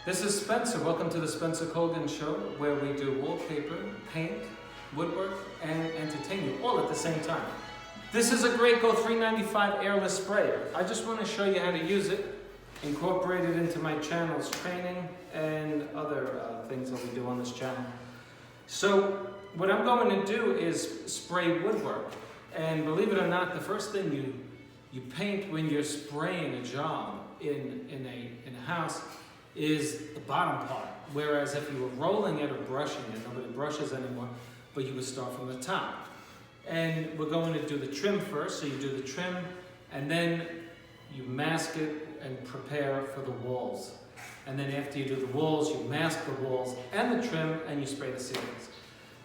This is Spencer. Welcome to the Spencer Colgan Show, where we do wallpaper, paint, woodwork, and entertain you all at the same time. This is a Graco 395 airless sprayer. I just want to show you how to use it, incorporate it into my channel's training and other things that we do on this channel. So what I'm going to do is spray woodwork. And believe it or not, the first thing you paint when you're spraying a job in a house is the bottom part. Whereas if you were rolling it or brushing it, nobody brushes anymore, but you would start from the top. And we're going to do the trim first, so you do the trim, and then you mask it and prepare for the walls. And then after you do the walls, you mask the walls and the trim, and you spray the ceilings.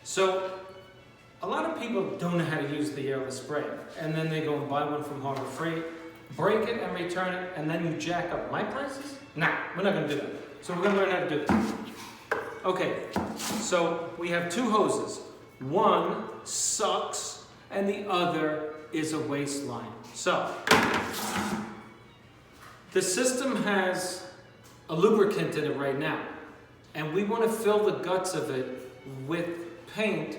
So a lot of people don't know how to use the airless sprayer, and then they go and buy one from Harbor Freight, break it and return it, and then you jack up my prices? Nah, we're not going to do that. So we're going to learn how to do it. Okay, so we have two hoses. One sucks, and the other is a waistline. So the system has a lubricant in it right now, and we want to fill the guts of it with paint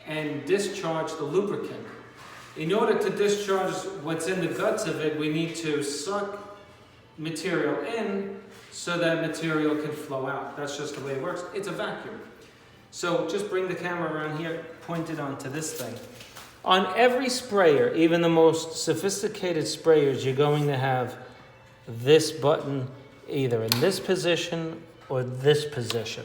and discharge the lubricant. In order to discharge what's in the guts of it, we need to suck material in so that material can flow out. That's just the way it works. It's a vacuum. So just bring the camera around here, point it onto this thing. On every sprayer, even the most sophisticated sprayers, you're going to have this button either in this position or this position.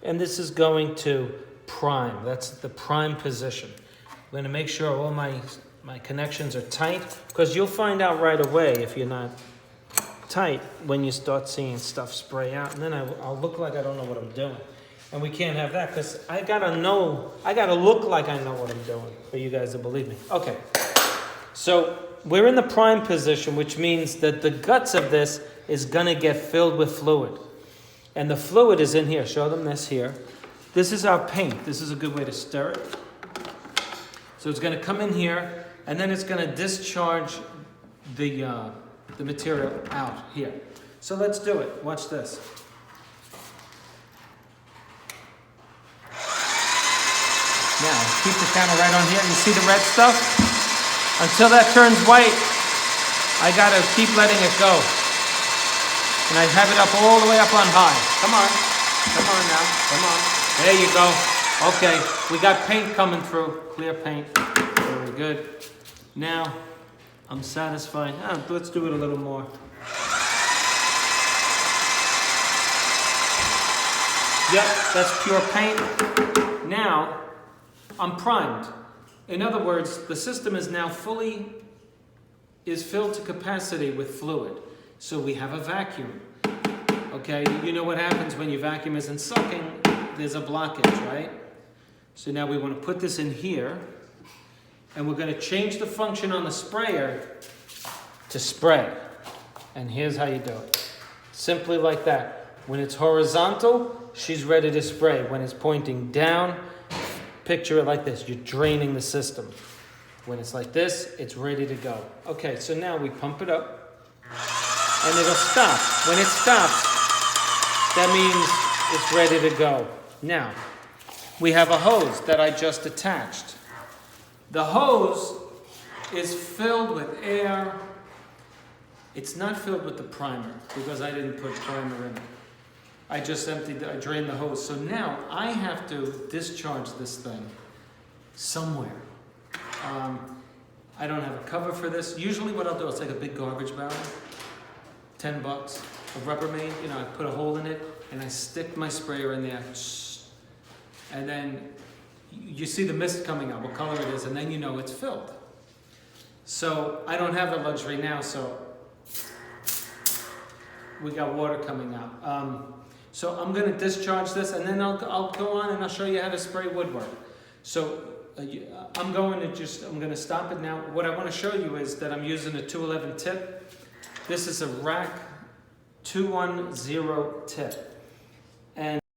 And this is going to prime. That's the prime position. I'm going to make sure all my connections are tight, because you'll find out right away if you're not tight when you start seeing stuff spray out, and then I'll look like I don't know what I'm doing. And we can't have that, because I gotta look like I know what I'm doing for you guys to believe me. Okay, so we're in the prime position, which means that the guts of this is gonna get filled with fluid. And the fluid is in here. Show them this here. This is our paint. This is a good way to stir it. So it's gonna come in here, and then it's gonna discharge the material out here. So let's do it. Watch this. Now, keep the camera right on here. You see the red stuff? Until that turns white, I gotta keep letting it go. And I have it up all the way up on high. Come on. Come on now. Come on. There you go. Okay, we got paint coming through. Clear paint. Very good. Now, I'm satisfied. Let's do it a little more. Yep, that's pure paint. Now, I'm primed. In other words, the system is now filled to capacity with fluid. So we have a vacuum. Okay, you know what happens when your vacuum isn't sucking? There's a blockage, right? So now we want to put this in here, and we're going to change the function on the sprayer to spray. And here's how you do it. Simply like that. When it's horizontal, she's ready to spray. When it's pointing down, picture it like this. You're draining the system. When it's like this, it's ready to go. Okay, so now we pump it up, and it'll stop. When it stops, that means it's ready to go. Now, we have a hose that I just attached. The hose is filled with air. It's not filled with the primer, because I didn't put primer in it. I just I drained the hose. So now I have to discharge this thing somewhere. I don't have a cover for this. Usually what I'll do is take a big garbage barrel, $10, a Rubbermaid, I put a hole in it, and I stick my sprayer in there. And then you see the mist coming out, what color it is, and then you know it's filled. So I don't have the luxury now, so we got water coming out. So I'm going to discharge this, and then I'll go on and I'll show you how to spray woodwork. So I'm going to stop it now. What I want to show you is that I'm using a 211 tip. This is a rack 210 tip. And